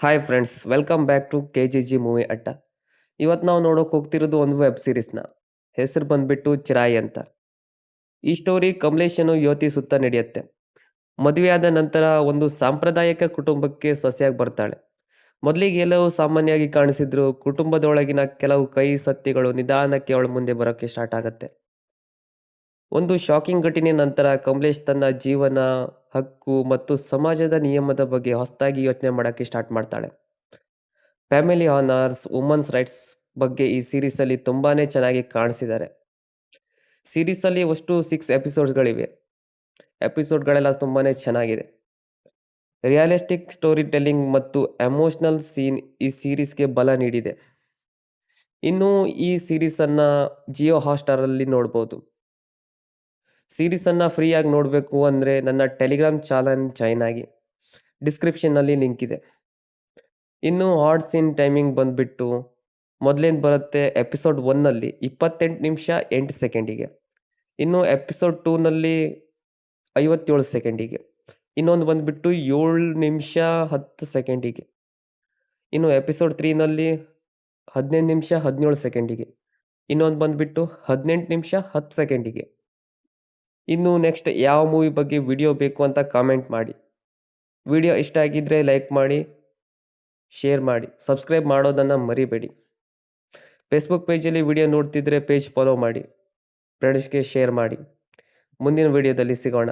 Hi friends, welcome back to KGG movie ಅಡ್ಡ. ಇವತ್ತು ನಾವು ನೋಡೋಕೆ ಹೋಗ್ತಿರೋದು ಒಂದು ವೆಬ್ ಸೀರೀಸ್ನ. ಹೆಸರು ಬಂದ್ಬಿಟ್ಟು ಚಿರಾಯಿ ಅಂತ. ಈ ಸ್ಟೋರಿ ಕಮಲೇಶನು ಯುವತಿ ಸುತ್ತ ನಡೆಯುತ್ತೆ. ಮದುವೆಯಾದ ನಂತರ ಒಂದು ಸಾಂಪ್ರದಾಯಿಕ ಕುಟುಂಬಕ್ಕೆ ಸೊಸೆಯಾಗಿ ಬರ್ತಾಳೆ. ಮೊದಲಿಗೆ ಎಲ್ಲವೂ ಸಾಮಾನ್ಯವಾಗಿ ಕಾಣಿಸಿದ್ರು ಕುಟುಂಬದೊಳಗಿನ ಕೆಲವು ಕೈ ಸತ್ಯಗಳು ನಿಧಾನಕ್ಕೆ ಅವಳ ಮುಂದೆ ಬರೋಕ್ಕೆ ಸ್ಟಾರ್ಟ್ ಆಗುತ್ತೆ. ಒಂದು ಶಾಕಿಂಗ್ ಘಟನೆ ನಂತರ ಕಮಲೇಶ್ ತನ್ನ ಜೀವನ, ಹಕ್ಕು ಮತ್ತು ಸಮಾಜದ ನಿಯಮದ ಬಗ್ಗೆ ಹೊಸದಾಗಿ ಯೋಚನೆ ಮಾಡೋಕ್ಕೆ ಸ್ಟಾರ್ಟ್ ಮಾಡ್ತಾಳೆ. ಫ್ಯಾಮಿಲಿ ಆನರ್ಸ್, ವುಮನ್ಸ್ ರೈಟ್ಸ್ ಬಗ್ಗೆ ಈ ಸೀರೀಸಲ್ಲಿ ತುಂಬಾ ಚೆನ್ನಾಗಿ ಕಾಣಿಸಿದ್ದಾರೆ. ಸೀರೀಸಲ್ಲಿ ಅಷ್ಟು 6 ಎಪಿಸೋಡ್ಸ್ಗಳಿವೆ. ಎಪಿಸೋಡ್ಗಳೆಲ್ಲ ತುಂಬಾ ಚೆನ್ನಾಗಿದೆ. ರಿಯಲಿಸ್ಟಿಕ್ ಸ್ಟೋರಿ ಟೆಲ್ಲಿಂಗ್ ಮತ್ತು ಎಮೋಷ್ನಲ್ ಸೀನ್ ಈ ಸೀರೀಸ್ಗೆ ಬಲ ನೀಡಿದೆ. ಇನ್ನು ಈ ಸೀರೀಸನ್ನು ಜಿಯೋ ಹಾಟ್‌ಸ್ಟಾರಲ್ಲಿ ನೋಡ್ಬೋದು. ಸೀರೀಸನ್ನು ಫ್ರೀಯಾಗಿ ನೋಡಬೇಕು ಅಂದರೆ ನನ್ನ ಟೆಲಿಗ್ರಾಮ್ ಚಾನಲ್ ಜಾಯ್ನ್ ಆಗಿ. ಡಿಸ್ಕ್ರಿಪ್ಷನ್ನಲ್ಲಿ ಲಿಂಕ್ ಇದೆ. ಇನ್ನು ಹಾಟ್ ಸೀನ್ ಟೈಮಿಂಗ್ ಬಂದುಬಿಟ್ಟು ಮೊದಲೇನು ಬರುತ್ತೆ ಎಪಿಸೋಡ್ 1ನಲ್ಲಿ 28 ನಿಮಿಷ 8 ಸೆಕೆಂಡಿಗೆ, ಇನ್ನು ಎಪಿಸೋಡ್ 2ನಲ್ಲಿ 57 ಸೆಕೆಂಡಿಗೆ, ಇನ್ನೊಂದು ಬಂದುಬಿಟ್ಟು 7 ನಿಮಿಷ 10 ಸೆಕೆಂಡಿಗೆ, ಇನ್ನು ಎಪಿಸೋಡ್ 3ನಲ್ಲಿ 15 ನಿಮಿಷ 17 ಸೆಕೆಂಡಿಗೆ, ಇನ್ನೊಂದು ಬಂದುಬಿಟ್ಟು 18 ನಿಮಿಷ 10 ಸೆಕೆಂಡಿಗೆ. ಇನ್ನು ನೆಕ್ಸ್ಟ್ ಯಾವ ಮೂವಿ ಬಗ್ಗೆ ವಿಡಿಯೋ ಬೇಕು ಅಂತ ಕಾಮೆಂಟ್ ಮಾಡಿ. ವಿಡಿಯೋ ಇಷ್ಟ ಆಗಿದ್ದರೆ ಲೈಕ್ ಮಾಡಿ, ಶೇರ್ ಮಾಡಿ, ಸಬ್ಸ್ಕ್ರೈಬ್ ಮಾಡೋದನ್ನು ಮರಿಬೇಡಿ. ಫೇಸ್ಬುಕ್ ಪೇಜಲ್ಲಿ ವಿಡಿಯೋ ನೋಡ್ತಿದ್ರೆ ಪೇಜ್ ಫಾಲೋ ಮಾಡಿ, ಫ್ರೆಂಡ್ಸ್ಗೆ ಶೇರ್ ಮಾಡಿ. ಮುಂದಿನ ವಿಡಿಯೋದಲ್ಲಿ ಸಿಗೋಣ.